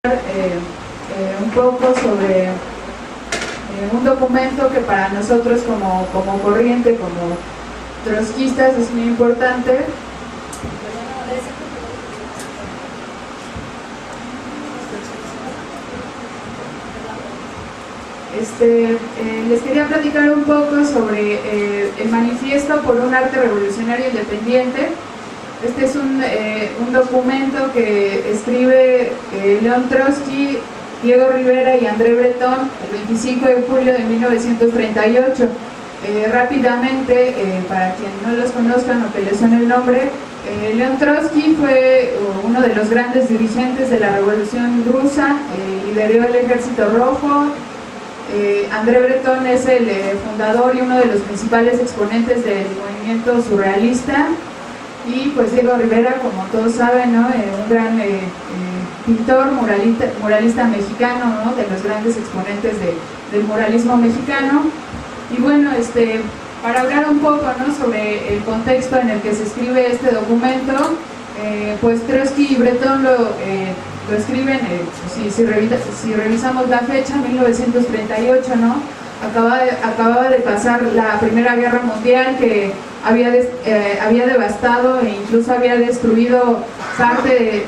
Un poco sobre un documento que para nosotros como corriente, como trotskistas, es muy importante. Les quería platicar un poco sobre el manifiesto por un arte revolucionario independiente. Este es un documento que escribe León Trotsky, Diego Rivera y André Breton el 25 de julio de 1938. Rápidamente, para quien no los conozcan o que les suene el nombre, León Trotsky fue uno de los grandes dirigentes de la Revolución Rusa, lideró el Ejército Rojo. André Breton es el fundador y uno de los principales exponentes del movimiento surrealista. Y pues Diego Rivera, como todos saben, ¿no? Un gran pintor, muralista mexicano, ¿no? De los grandes exponentes del muralismo mexicano. Y bueno, para hablar un poco, ¿no? Sobre el contexto en el que se escribe este documento, pues Trotsky y Breton lo escriben, si revisamos la fecha, 1938, ¿no? Acababa de pasar la Primera Guerra Mundial, que había devastado e incluso había destruido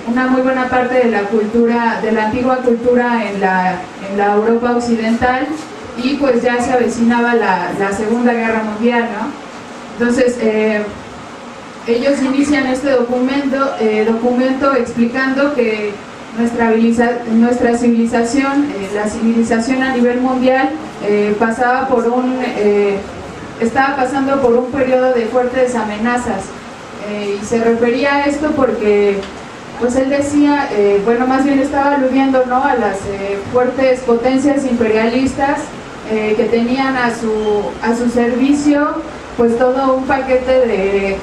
una muy buena parte de la cultura, de la antigua cultura en la Europa occidental, y pues ya se avecinaba la Segunda Guerra Mundial, ¿no? Entonces ellos inician este documento explicando que nuestra civilización, la civilización a nivel mundial, estaba pasando por un periodo de fuertes amenazas, y se refería a esto porque pues él decía, más bien estaba aludiendo, ¿no? A las fuertes potencias imperialistas que tenían a su servicio pues todo un paquete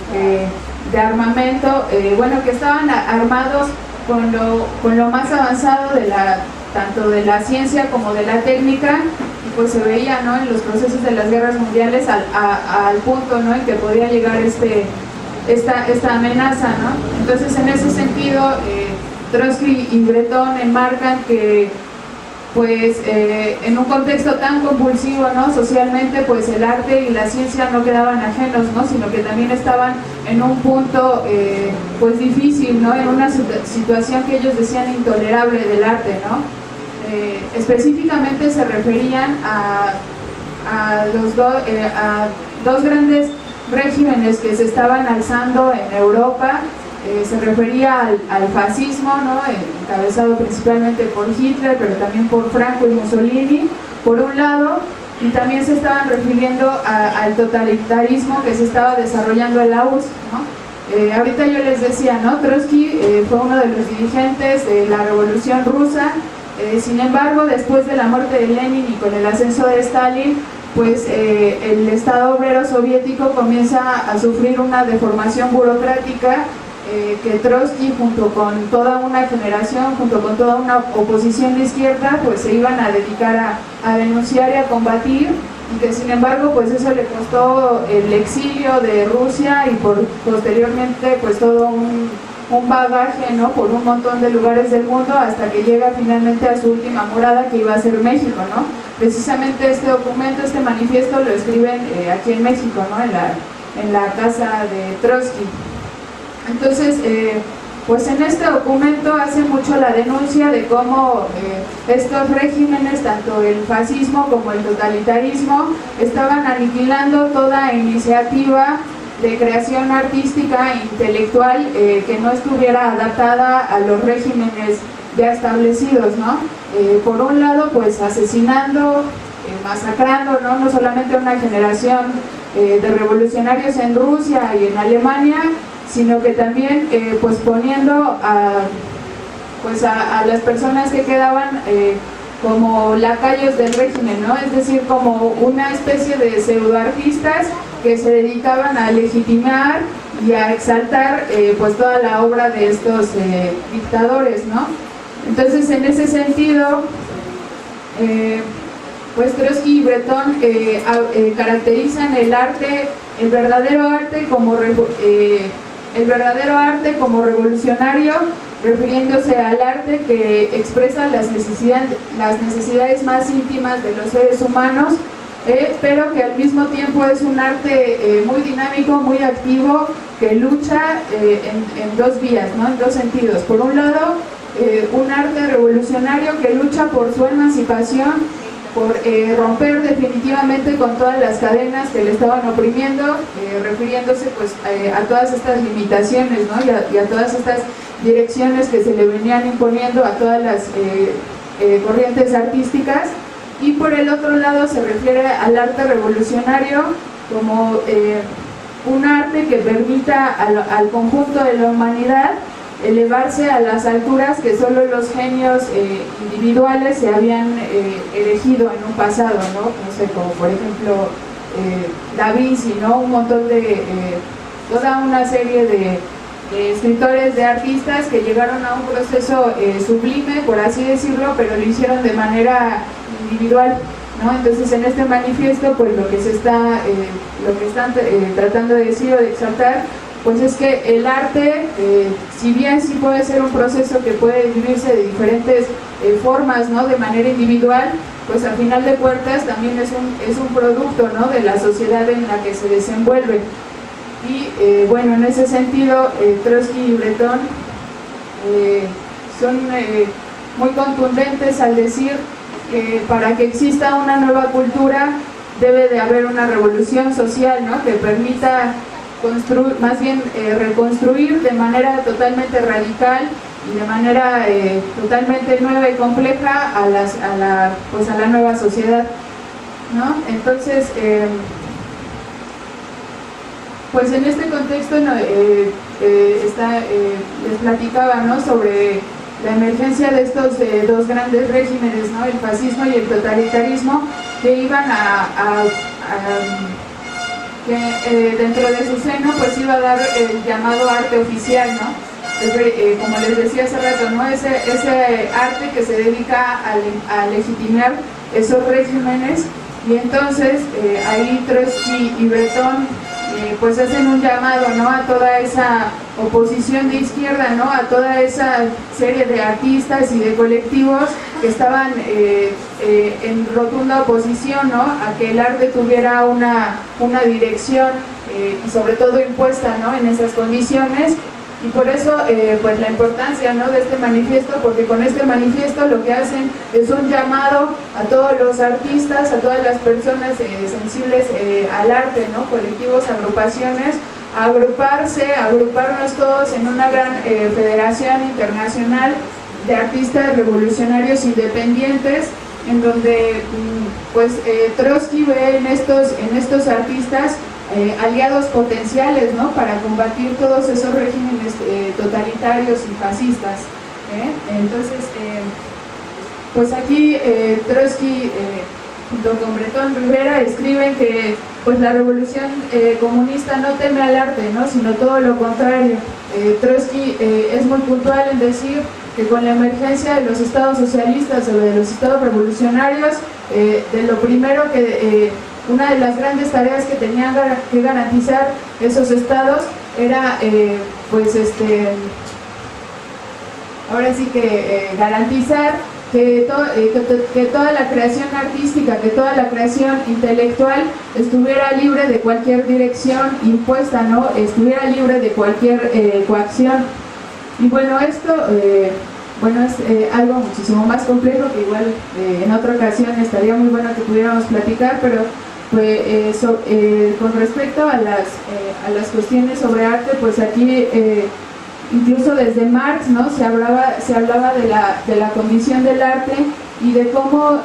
de armamento, que estaban armados con lo más avanzado tanto de la ciencia como de la técnica, y pues se veía, ¿no? En los procesos de las guerras mundiales al punto, ¿no? En que podía llegar esta amenaza, ¿no? Entonces, en ese sentido, Trotsky y Breton enmarcan que pues en un contexto tan convulsivo, ¿no? Socialmente, pues el arte y la ciencia no quedaban ajenos, ¿no? Sino que también estaban en un punto pues difícil, ¿no? En una situación que ellos decían intolerable del arte, ¿no? Específicamente se referían a dos grandes regímenes que se estaban alzando en Europa. Se refería al fascismo, ¿no? Encabezado principalmente por Hitler, pero también por Franco y Mussolini, por un lado, y también se estaban refiriendo al totalitarismo que se estaba desarrollando en la URSS, ¿no? Ahorita yo les decía, ¿no? Trotsky fue uno de los dirigentes de la Revolución Rusa. Sin embargo, después de la muerte de Lenin y con el ascenso de Stalin, pues el Estado obrero soviético comienza a sufrir una deformación burocrática, que Trotsky, junto con toda una generación, junto con toda una oposición de izquierda, pues se iban a dedicar a denunciar y a combatir, y que sin embargo pues eso le costó el exilio de Rusia y posteriormente pues todo un bagaje, ¿no? Por un montón de lugares del mundo, hasta que llega finalmente a su última morada, que iba a ser México, ¿no? Precisamente este documento, este manifiesto lo escriben aquí en México, ¿no? En la casa de Trotsky. Entonces, pues en este documento hace mucho la denuncia de cómo estos regímenes, tanto el fascismo como el totalitarismo, estaban aniquilando toda iniciativa de creación artística e intelectual que no estuviera adaptada a los regímenes ya establecidos, ¿no? Por un lado, pues asesinando, masacrando, ¿no? No solamente a una generación de revolucionarios en Rusia y en Alemania, sino que también pues poniendo a las personas que quedaban como lacayos del régimen, ¿no? Es decir, como una especie de pseudoartistas que se dedicaban a legitimar y a exaltar pues toda la obra de estos dictadores, ¿no? Entonces, en ese sentido, pues Trotsky y Breton caracterizan el verdadero arte como revolucionario, refiriéndose al arte que expresa las necesidades más íntimas de los seres humanos, pero que al mismo tiempo es un arte muy dinámico, muy activo, que lucha en dos vías, ¿no? En dos sentidos. Por un lado, un arte revolucionario que lucha por su emancipación, por romper definitivamente con todas las cadenas que le estaban oprimiendo, refiriéndose pues a todas estas limitaciones, ¿no? y a todas estas direcciones que se le venían imponiendo a todas las corrientes artísticas. Y por el otro lado se refiere al arte revolucionario como un arte que permita al conjunto de la humanidad elevarse a las alturas que solo los genios individuales se habían elegido en un pasado, ¿no? No sé, como por ejemplo Da Vinci, ¿no? Un montón de, toda una serie de escritores, de artistas que llegaron a un proceso sublime, por así decirlo, pero lo hicieron de manera individual, ¿no? Entonces en este manifiesto pues lo que están tratando de decir o de exaltar pues es que el arte, si bien sí puede ser un proceso que puede vivirse de diferentes formas, ¿no? De manera individual, pues al final de cuentas también es un producto, ¿no? De la sociedad en la que se desenvuelve. Y bueno, en ese sentido Trotsky y Breton son muy contundentes al decir que para que exista una nueva cultura debe de haber una revolución social, ¿no? Que permita reconstruir de manera totalmente radical y de manera totalmente nueva y compleja a la nueva sociedad, ¿no? Entonces, pues en este contexto les platicaba, ¿no? Sobre la emergencia de estos dos grandes regímenes, ¿no? El fascismo y el totalitarismo, que iban que dentro de su seno pues iba a dar el llamado arte oficial, ¿no? Como les decía hace rato, ¿no? Ese arte que se dedica a legitimar esos regímenes. Y entonces ahí Trotsky y Breton pues hacen un llamado, ¿no? A toda esa oposición de izquierda, ¿no? A toda esa serie de artistas y de colectivos que estaban en rotunda oposición, ¿no? A que el arte tuviera una dirección y sobre todo impuesta, ¿no? En esas condiciones. Y por eso pues la importancia, ¿no? De este manifiesto, porque con este manifiesto lo que hacen es un llamado a todos los artistas, a todas las personas sensibles al arte, ¿no? Colectivos, agrupaciones, a agruparnos todos en una gran federación internacional de artistas revolucionarios independientes, en donde pues Trotsky ve en estos artistas aliados potenciales, ¿no? Para combatir todos esos regímenes totalitarios y fascistas. Entonces, pues aquí Trotsky junto con Breton Rivera escriben que pues la revolución comunista no teme al arte, ¿no? Sino todo lo contrario. Trotsky es muy puntual en decir que con la emergencia de los estados socialistas o de los estados revolucionarios, de lo primero que una de las grandes tareas que tenían que garantizar esos estados era ahora sí que garantizar que toda la creación artística, que toda la creación intelectual estuviera libre de cualquier dirección impuesta, ¿no? Estuviera libre de cualquier coacción. Y bueno, esto es algo muchísimo más complejo que igual en otra ocasión estaría muy bueno que pudiéramos platicar, pero con respecto a las cuestiones sobre arte, pues aquí incluso desde Marx, ¿no? se hablaba de la condición del arte y de cómo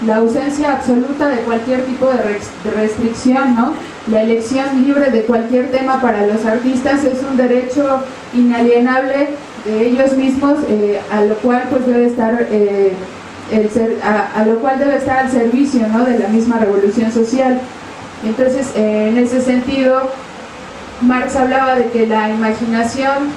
la ausencia absoluta de cualquier tipo de restricción, ¿no? La elección libre de cualquier tema para los artistas es un derecho inalienable de ellos mismos, a lo cual pues debe estar al servicio, ¿no? De la misma revolución social. Entonces, en ese sentido, Marx hablaba de que la imaginación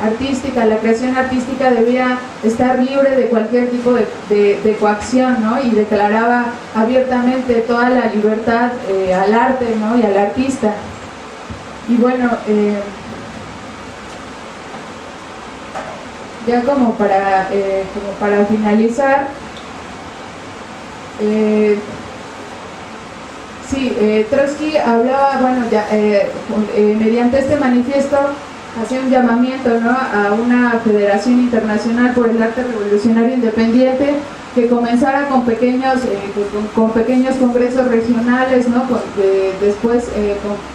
artística, la creación artística debía estar libre de cualquier tipo de coacción, ¿no? Y declaraba abiertamente toda la libertad al arte, ¿no? Y al artista. Y bueno, ya como para finalizar, Trotsky hablaba, bueno, mediante este manifiesto hacía un llamamiento, ¿no?, a una federación internacional por el arte revolucionario independiente que comenzara con pequeños congresos regionales, ¿no?, después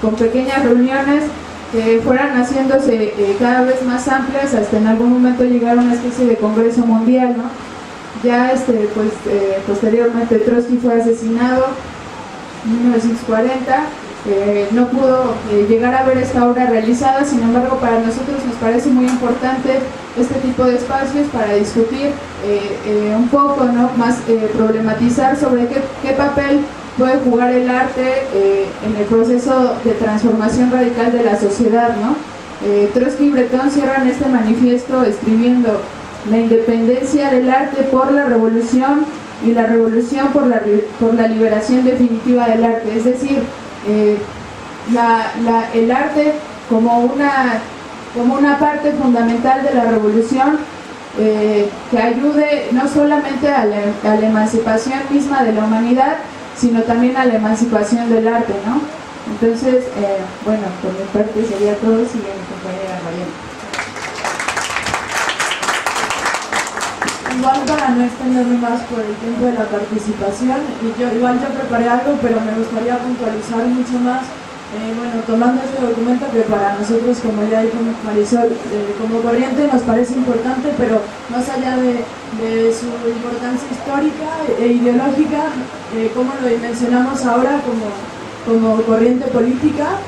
con pequeñas reuniones que fueran haciéndose cada vez más amplias hasta en algún momento llegar a una especie de congreso mundial, ¿no? Ya posteriormente Trotsky fue asesinado en 1940, no pudo llegar a ver esta obra realizada. Sin embargo, para nosotros nos parece muy importante este tipo de espacios para discutir un poco, ¿no?, más problematizar sobre qué papel puede jugar el arte en el proceso de transformación radical de la sociedad, ¿no? Trotsky y Breton cierran este manifiesto escribiendo: la independencia del arte por la revolución y la revolución por la liberación definitiva del arte. Es decir, el arte como una parte fundamental de la revolución que ayude no solamente a la emancipación misma de la humanidad, sino también a la emancipación del arte, ¿no? Entonces, bueno, por mi parte sería todo. Sigue mi compañera Mariana. Igual, para no extenderme más por el tiempo de la participación, yo preparé algo, pero me gustaría puntualizar mucho más, bueno, tomando este documento que para nosotros, como ya dijo Marisol, como corriente nos parece importante, pero más allá de su importancia histórica e ideológica, cómo lo dimensionamos ahora como corriente política,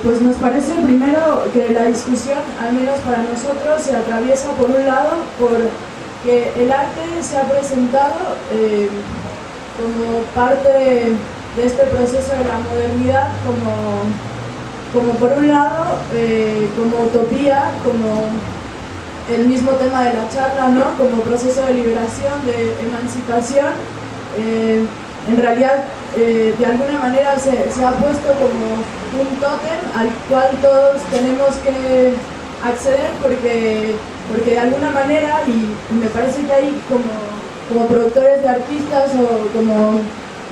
pues nos parece primero que la discusión, al menos para nosotros, se atraviesa por un lado por que el arte se ha presentado como parte de este proceso de la modernidad, como por un lado, como utopía, como el mismo tema de la charla, ¿no?, como proceso de liberación, de emancipación. En realidad, de alguna manera se ha puesto como un tótem al cual todos tenemos que acceder porque de alguna manera, y me parece que ahí como productores de artistas o como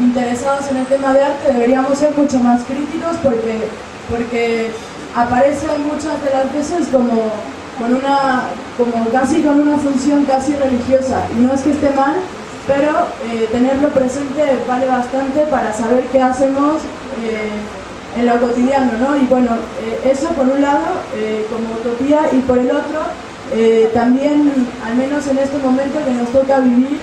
interesados en el tema de arte deberíamos ser mucho más críticos porque aparecen muchas de las veces como casi con una función casi religiosa, y no es que esté mal, pero tenerlo presente vale bastante para saber qué hacemos en lo cotidiano, ¿no? Y bueno, eso por un lado como utopía, y por el otro también, al menos en este momento que nos toca vivir,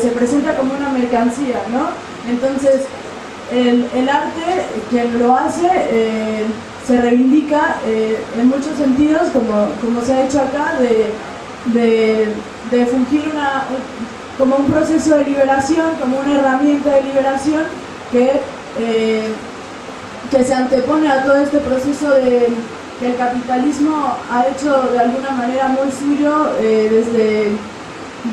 se presenta como una mercancía, ¿no? Entonces el arte, quien lo hace, se reivindica en muchos sentidos, como se ha hecho acá, de fungir como un proceso de liberación, como una herramienta de liberación que se antepone a todo este proceso que el capitalismo ha hecho de alguna manera muy suyo desde,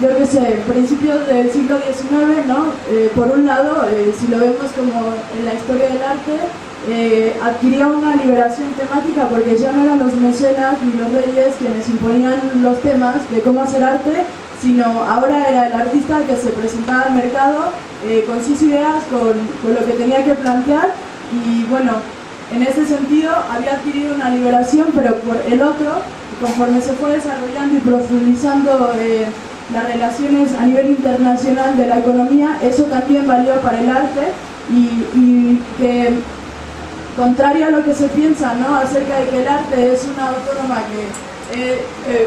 yo qué sé, principios del siglo XIX, ¿no? Por un lado, si lo vemos como en la historia del arte, adquirió una liberación temática porque ya no eran los mecenas ni los reyes quienes imponían los temas de cómo hacer arte, sino ahora era el artista el que se presentaba al mercado con sus ideas, con lo que tenía que plantear, y bueno, en ese sentido había adquirido una liberación, pero por el otro, conforme se fue desarrollando y profundizando las relaciones a nivel internacional de la economía, eso también valió para el arte, y que, contrario a lo que se piensa, ¿no?, acerca de que el arte es una autónoma que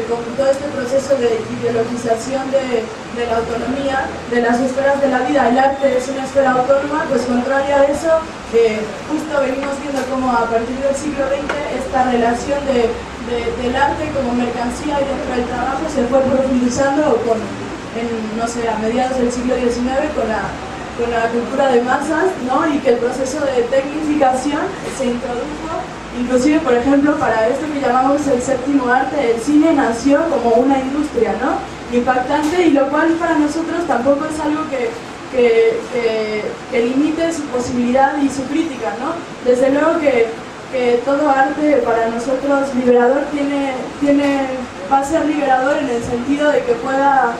con todo este proceso de ideologización de la autonomía, de las esferas de la vida, el arte es una esfera autónoma, pues contrario a eso, justo venimos viendo cómo a partir del siglo XX esta relación del arte como mercancía y dentro del trabajo se fue profundizando a mediados del siglo XIX con la cultura de masas, ¿no?, y que el proceso de tecnificación se introdujo. Inclusive, por ejemplo, para esto que llamamos el séptimo arte, el cine nació como una industria, ¿no?, impactante, y lo cual para nosotros tampoco es algo que limite su posibilidad y su crítica, ¿no? Desde luego que todo arte para nosotros liberador tiene va a ser liberador en el sentido de que pueda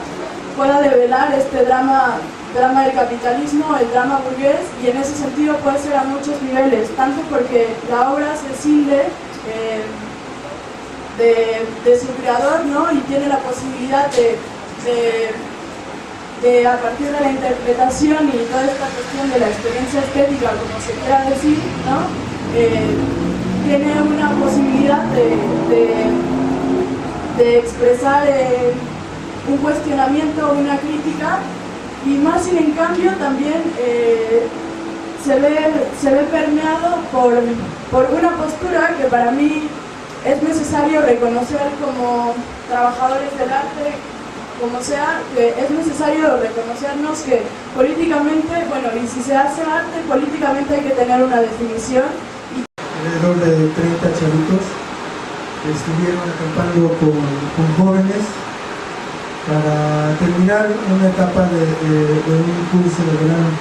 develar este drama del capitalismo, el drama burgués, y en ese sentido puede ser a muchos niveles, tanto porque la obra se escinde de su creador, ¿no? Y tiene la posibilidad de a partir de la interpretación y toda esta cuestión de la experiencia estética, como se quiera decir, ¿no? Tiene una posibilidad de expresar un cuestionamiento, una crítica, y más sin en cambio también se ve permeado por una postura que para mí es necesario reconocer como trabajadores del arte, como sea, que es necesario reconocernos que políticamente, bueno, y si se hace arte, políticamente hay que tener una definición. Alrededor de 30 chavitos estuvieron acampando con jóvenes para terminar una etapa de un curso de verano,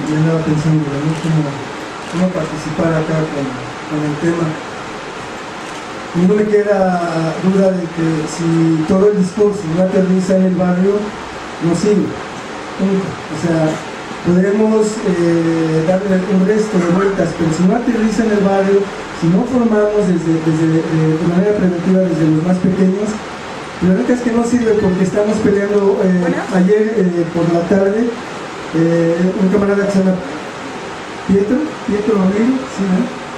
y andaba pensando en cómo participar acá con el tema. Y no me queda duda de que si todo el discurso no aterriza en el barrio, no sirve. O sea, podremos darle un resto de vueltas, pero si no aterriza en el barrio, si no formamos de manera preventiva desde los más pequeños, la verdad es que no sirve, porque estamos peleando. Ayer por la tarde, un camarada que se llama Pietro Romero, ¿sí, no?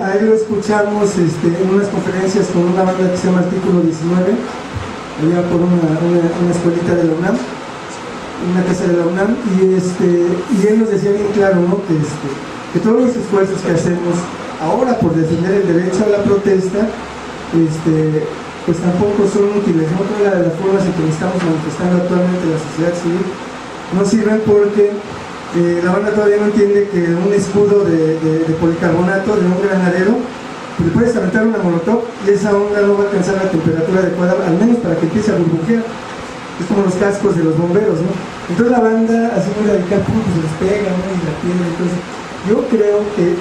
Ahí lo escuchamos en unas conferencias con una banda que se llama Artículo 19, allá por una escuelita de la UNAM, una casa de la UNAM, y él nos decía bien claro, ¿no? que todos los esfuerzos que hacemos ahora por defender el derecho a la protesta, pues tampoco son útiles, ¿no? Todas las formas en que estamos manifestando actualmente la sociedad civil no sirven, porque la banda todavía no entiende que un escudo de policarbonato, de un granadero, le puedes aventar una molotov y esa onda no va a alcanzar la temperatura adecuada, al menos para que empiece a burbujear. Es como los cascos de los bomberos, ¿no? Entonces la banda, así muy radical, pues se les pega, ¿no? Y la piedra. Entonces yo creo que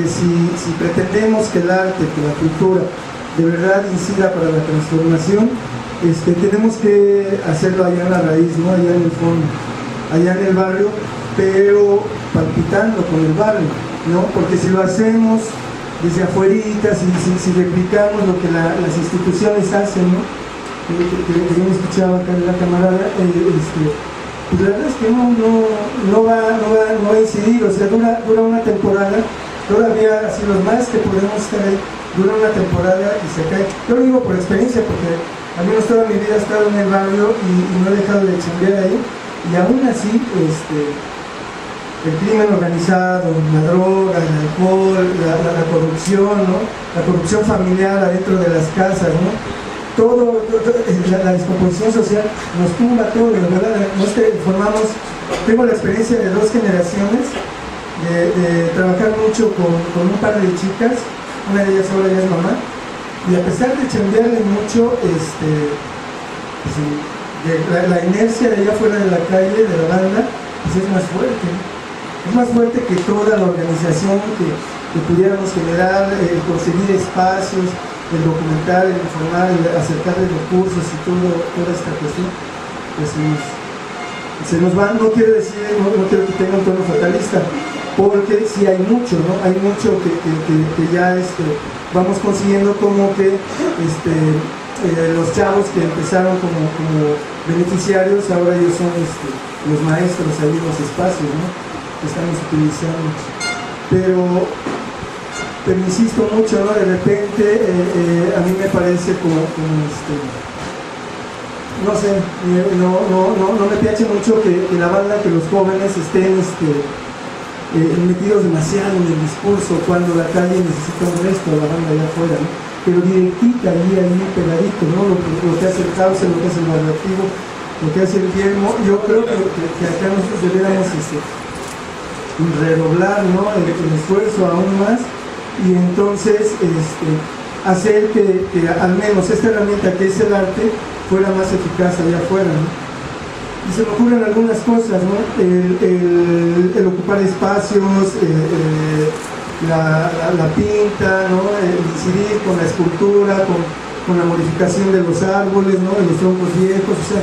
si pretendemos que el arte, que la cultura de verdad incida para la transformación, tenemos que hacerlo allá en la raíz, ¿no? Allá en el fondo, allá en el barrio, pero palpitando con el barrio, ¿no? Porque si lo hacemos desde afuerita, si replicamos lo que las instituciones hacen, ¿no? Que yo me escuchaba acá en la camarada, pues la verdad es que no va a incidir. O sea, dura una temporada, todavía así los más que podemos estar ahí, dura una temporada y se cae. Yo lo digo por experiencia, porque al menos toda mi vida he estado en el barrio y no he dejado de chambear ahí. Y aún así, el crimen organizado, la droga, el alcohol, la corrupción, ¿no? La corrupción familiar adentro de las casas, ¿no? Todo, la descomposición social nos tumba todo, la verdad. Tengo la experiencia de 2 generaciones, de trabajar mucho con un par de chicas, una de ellas ahora ya es mamá, y a pesar de chambearle mucho, la inercia de allá fuera de la calle, de la banda, pues es más fuerte, ¿no? Es más fuerte que toda la organización que pudiéramos generar, conseguir espacios, el documentar, el informar, el acercarle recursos y toda esta cuestión, pues se nos va. No quiero decir, no quiero que tenga un tono fatalista, porque sí hay mucho, ¿no? Hay mucho que ya vamos consiguiendo, como que los chavos que empezaron como beneficiarios, ahora ellos son los maestros ahí en los espacios, ¿no? Que estamos utilizando. Pero insisto mucho, ¿no? De repente a mí me parece como no sé, no me piache mucho que la banda, que los jóvenes estén metidos demasiado en el discurso, cuando la calle necesita un resto, la banda allá afuera, ¿no? Pero directita, ahí pegadito, ¿no? Lo que hace el Cauce, lo que hace el Radioactivo, lo que hace el Guillermo. Yo creo que acá nosotros deberíamos redoblar, ¿no? el esfuerzo aún más, y entonces hacer que al menos esta herramienta que es el arte fuera más eficaz allá afuera, ¿no? Y se me ocurren algunas cosas, ¿no? El ocupar espacios, la pinta, ¿no? El incidir con la escultura, con la modificación de los árboles, ¿no? De los troncos viejos, o sea,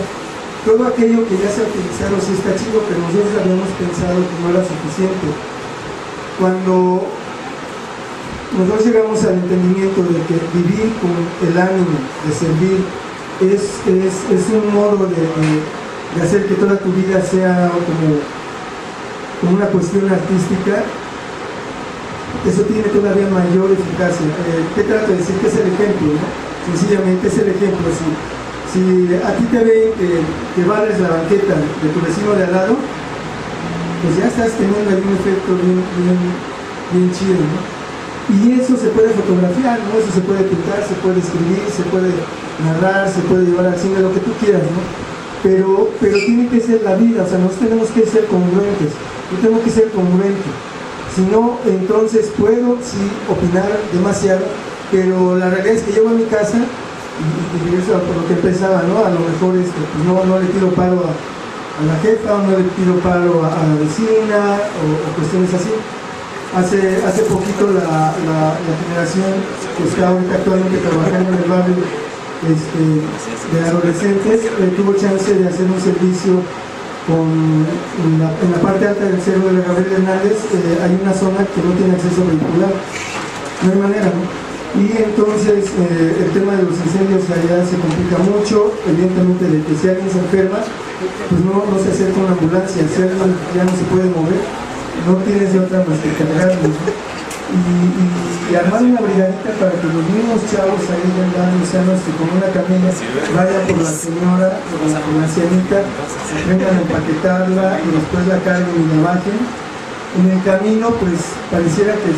todo aquello que ya se ha utilizado sí está chido, pero nosotros habíamos pensado que no era suficiente. Cuando nosotros llegamos al entendimiento de que vivir con el ánimo de servir es un modo de hacer que toda tu vida sea como una cuestión artística, eso tiene todavía mayor eficacia. ¿Qué trato de decir? Que es el ejemplo, ¿no? Sencillamente es el ejemplo. Si a ti te ven que barres la banqueta de tu vecino de al lado, pues ya estás teniendo ahí un efecto bien chido, ¿no? Y eso se puede fotografiar, ¿no? Eso se puede pintar, se puede escribir, se puede narrar, se puede llevar al cine, lo que tú quieras, ¿no? Pero tiene que ser la vida, o sea, nosotros tenemos que ser congruentes. Yo tengo que ser congruente. Si no, entonces puedo sí opinar demasiado, pero la realidad es que llego a mi casa y eso por lo que pensaba, ¿no? A lo mejor pues no le tiro paro a la jefa, o no le tiro paro a la vecina o cuestiones así. Hace poquito la generación que está ahorita actualmente trabajando en el barrio de adolescentes tuvo chance de hacer un servicio en la parte alta del cerro de Gabriel Hernández. Hay una zona que no tiene acceso vehicular, no hay manera, ¿no? Y entonces el tema de los incendios allá se complica mucho, evidentemente de que si alguien se enferma, pues no se acerca una ambulancia, si alguien ya no se puede mover, no tienes de otra más que cargarlos, ¿no? Y armar una brigadita para que los mismos chavos ahí del barrio sanos que con una camilla vayan por la señora, por la ancianita, aprendan a empaquetarla y después la carguen y la bajen. En el camino pues pareciera que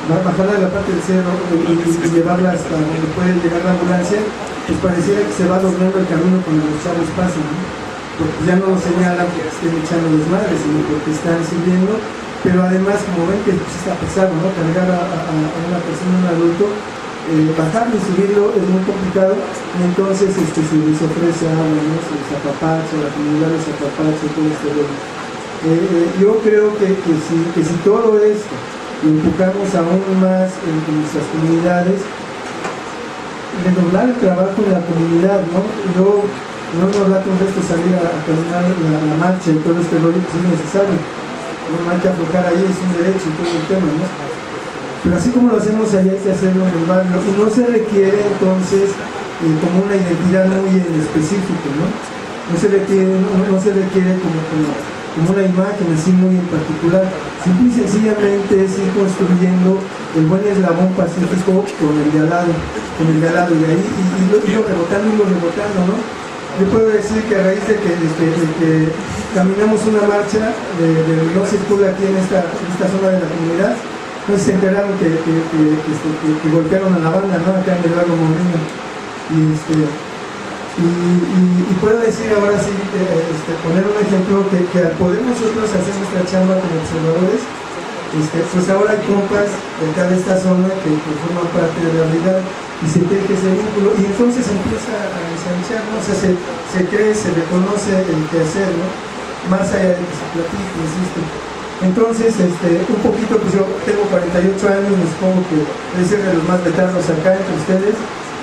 bajarla de la parte del cerro y llevarla hasta donde puede llegar la ambulancia, pues pareciera que se va doblando el camino cuando los chavos pasan, ¿no? Porque ya no nos señalan que estén echando desmadres, sino porque están sirviendo. Pero además, como ven que está pesado, ¿no? Cargar a una persona, un adulto, bajarlo y subirlo es muy complicado. Y entonces se les ofrece agua, ¿no? Se les apapacha, la comunidad les apapacha, todo este rollo. Yo creo que si todo esto lo empujamos aún más en nuestras comunidades, redoblar el trabajo de la comunidad, ¿no? Yo no nos da con esto salir a caminar la marcha y todo este rollo, pues es necesario. No hay que aflojar ahí, es un derecho y todo el tema, ¿no? Pero así como lo hacemos allá hay que hacerlo en el barrio, y no se requiere entonces como una identidad muy específica, ¿no? No se requiere como una imagen así muy en particular. Simple y sencillamente es ir construyendo el buen eslabón pacífico con el de al lado, y de ahí irlo rebotando, ¿no? Yo puedo decir que a raíz de que caminamos una marcha de no circula aquí en esta zona de la comunidad, no se enteraron que golpearon a la banda, ¿no? Acá en el barrio Moreno. Y puedo decir ahora sí, poner un ejemplo que al poder nosotros hacer nuestra chamba como observadores, pues ahora hay compas de acá de esta zona que forman parte de la brigada y se teje ese vínculo y entonces empieza a ensanchar, ¿no? O sea, se cree, se reconoce el quehacer, ¿no? Más allá de que se platique, insisto. Entonces, un poquito, pues yo tengo 48 años, me supongo que debe ser de los más veternos acá entre ustedes.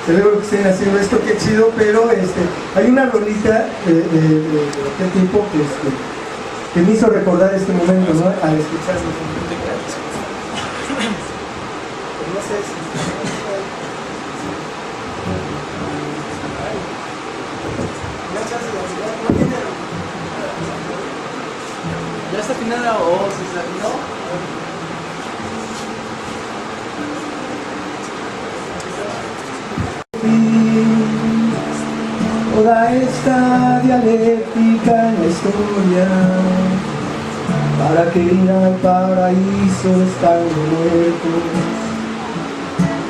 Celebro que estén haciendo esto, qué chido, pero hay una rolita de qué tipo que me hizo recordar este momento, ¿no? Al escucharlo. No sé si... ¿Ya está afinada o si se afinó? Toda esta dialéctica en la historia, para que ir al paraíso estando muertos,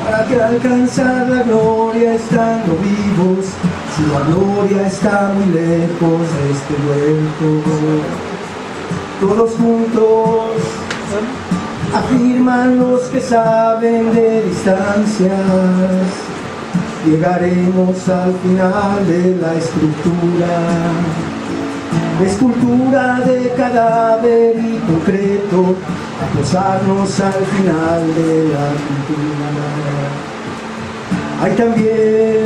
para que alcanzar la gloria estando vivos, si la gloria está muy lejos de este huerto. Todos juntos afirman los que saben de distancias, llegaremos al final de la escultura de cadáver y concreto, a posarnos al final de la cultura. Hay también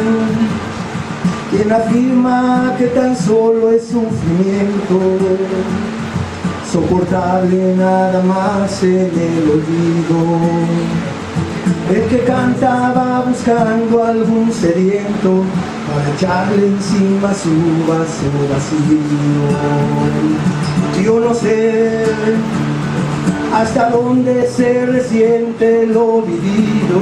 quien afirma que tan solo es sufrimiento, soportable nada más en el olvido. El que cantaba buscando algún sediento para echarle encima su vaso vacío. Yo no sé hasta dónde se resiente lo vivido,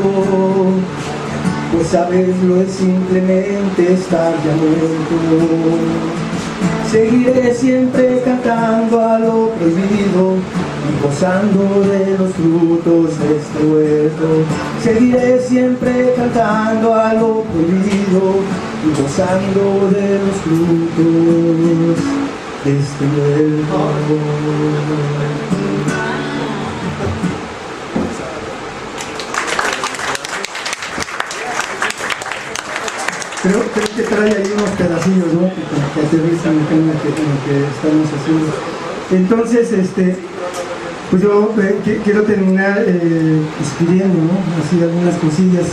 pues saberlo es simplemente estar ya muerto. Seguiré siempre cantando a lo prohibido y gozando de los frutos de este huerto. Seguiré siempre cantando a lo prohibido y gozando de los frutos de este huerto. Creo que trae ahí unos pedacillos, ¿no? Que aterrizan en lo que estamos haciendo. Entonces, pues yo quiero terminar pidiendo, ¿no? Así algunas cosillas.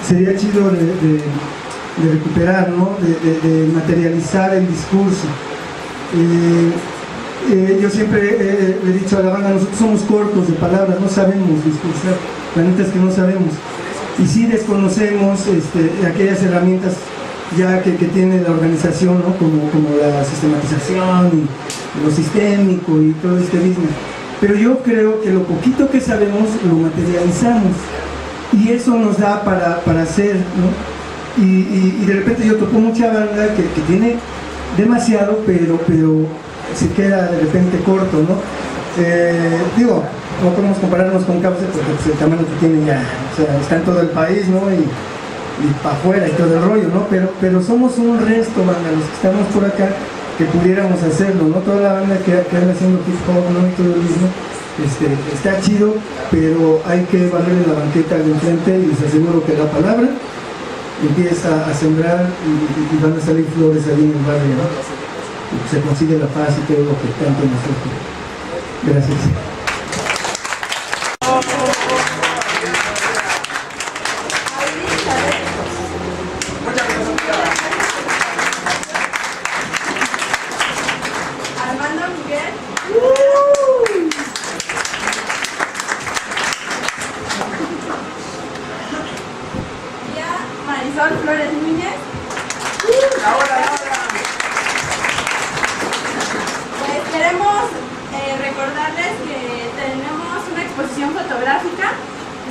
Sería chido de recuperar, ¿no? De materializar el discurso. Yo siempre le he dicho a la banda, nosotros somos cortos de palabras, no sabemos discursar. La neta es que no sabemos. Y sí desconocemos aquellas herramientas ya que tiene la organización, ¿no? como la sistematización y lo sistémico y todo este business. Pero yo creo que lo poquito que sabemos lo materializamos y eso nos da para hacer, ¿no? Y de repente yo toco mucha banda que tiene demasiado, pero se queda de repente corto, ¿no? Digo, no podemos compararnos con Cauce porque pues, el tamaño que tiene ya, o sea, está en todo el país, ¿no? Y para afuera y todo el rollo, ¿no? Pero somos un resto, banda, los que estamos por acá, que pudiéramos hacerlo, ¿no? Toda la banda que anda haciendo hip hop, ¿no? Y todo el mismo, está chido, pero hay que barrerle la banqueta de enfrente y les aseguro que la palabra empieza a sembrar y van a salir flores ahí en el barrio, ¿no? Y se consigue la paz y todo lo que tanto nosotros. Gracias. Armando Miguel. Y a Marisol Flores Núñez. Pues queremos recordarles que tenemos una exposición fotográfica,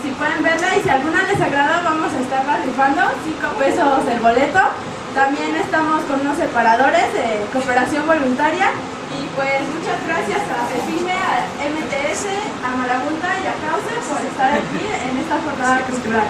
si pueden verla, y si alguna les agrada vamos a estarla rifando, 5 pesos el boleto. También estamos con unos separadores de cooperación voluntaria. Y pues muchas gracias a CEFIME, a MTS, a Marabunta y a Cauce por estar aquí en esta jornada cultural.